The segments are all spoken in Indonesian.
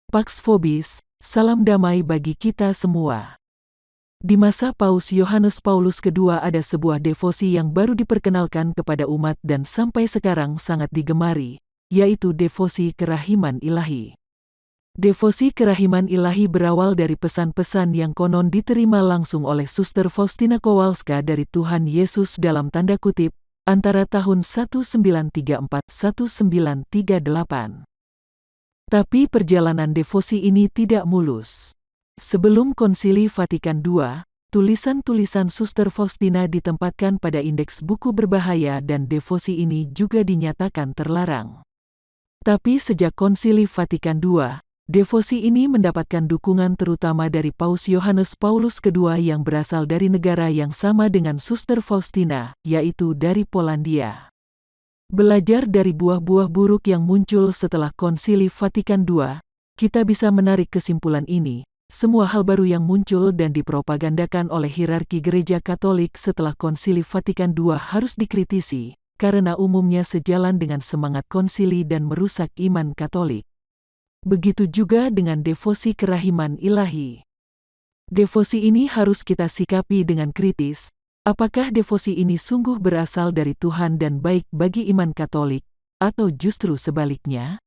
Pax Vobis, salam damai bagi kita semua. Di masa Paus Yohanes Paulus II ada sebuah devosi yang baru diperkenalkan kepada umat dan sampai sekarang sangat digemari, yaitu devosi kerahiman ilahi. Devosi kerahiman ilahi berawal dari pesan-pesan yang konon diterima langsung oleh Suster Faustina Kowalska dari Tuhan Yesus dalam tanda kutip, antara tahun 1934-1938. Tapi perjalanan devosi ini tidak mulus. Sebelum Konsili Vatikan II, tulisan-tulisan Suster Faustina ditempatkan pada indeks buku berbahaya dan devosi ini juga dinyatakan terlarang. Tapi sejak Konsili Vatikan II, devosi ini mendapatkan dukungan terutama dari Paus Yohanes Paulus II yang berasal dari negara yang sama dengan Suster Faustina, yaitu dari Polandia. Belajar dari buah-buah buruk yang muncul setelah Konsili Vatikan II, kita bisa menarik kesimpulan ini. Semua hal baru yang muncul dan dipropagandakan oleh hierarki Gereja Katolik setelah Konsili Vatikan II harus dikritisi, karena umumnya sejalan dengan semangat konsili dan merusak iman Katolik. Begitu juga dengan devosi kerahiman ilahi. Devosi ini harus kita sikapi dengan kritis. Apakah devosi ini sungguh berasal dari Tuhan dan baik bagi iman Katolik, atau justru sebaliknya?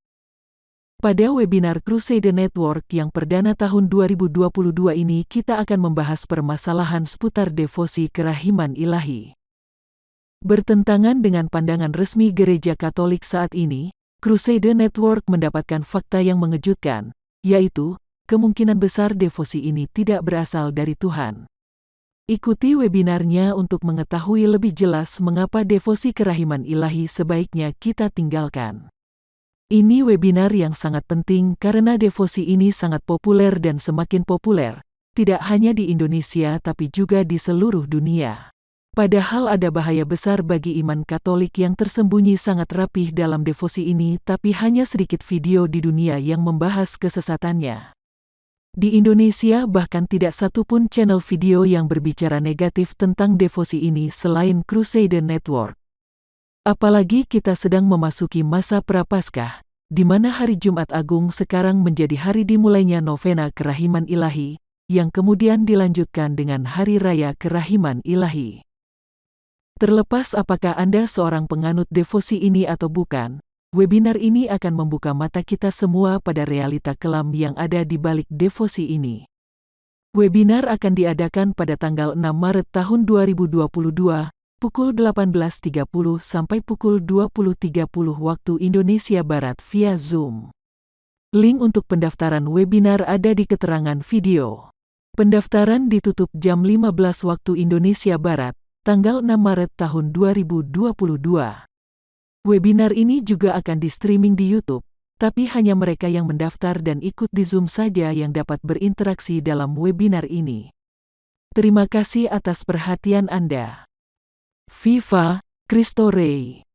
Pada webinar Crusade Network yang perdana tahun 2022 ini kita akan membahas permasalahan seputar devosi kerahiman ilahi. Bertentangan dengan pandangan resmi Gereja Katolik saat ini, Crusade Network mendapatkan fakta yang mengejutkan, yaitu kemungkinan besar devosi ini tidak berasal dari Tuhan. Ikuti webinarnya untuk mengetahui lebih jelas mengapa devosi kerahiman ilahi sebaiknya kita tinggalkan. Ini webinar yang sangat penting karena devosi ini sangat populer dan semakin populer, tidak hanya di Indonesia tapi juga di seluruh dunia. Padahal ada bahaya besar bagi iman Katolik yang tersembunyi sangat rapih dalam devosi ini, tapi hanya sedikit video di dunia yang membahas kesesatannya. Di Indonesia bahkan tidak satu pun channel video yang berbicara negatif tentang devosi ini selain Crusade Network. Apalagi kita sedang memasuki masa Prapaskah, di mana hari Jumat Agung sekarang menjadi hari dimulainya novena kerahiman ilahi, yang kemudian dilanjutkan dengan Hari Raya Kerahiman Ilahi. Terlepas apakah Anda seorang penganut devosi ini atau bukan, webinar ini akan membuka mata kita semua pada realita kelam yang ada di balik devosi ini. Webinar akan diadakan pada tanggal 6 Maret tahun 2022, pukul 18.30 sampai pukul 20.30 waktu Indonesia Barat via Zoom. Link untuk pendaftaran webinar ada di keterangan video. Pendaftaran ditutup jam 15 waktu Indonesia Barat, tanggal 6 Maret tahun 2022. Webinar ini juga akan di-streaming di YouTube, tapi hanya mereka yang mendaftar dan ikut di Zoom saja yang dapat berinteraksi dalam webinar ini. Terima kasih atas perhatian Anda. Viva Cristo Rey.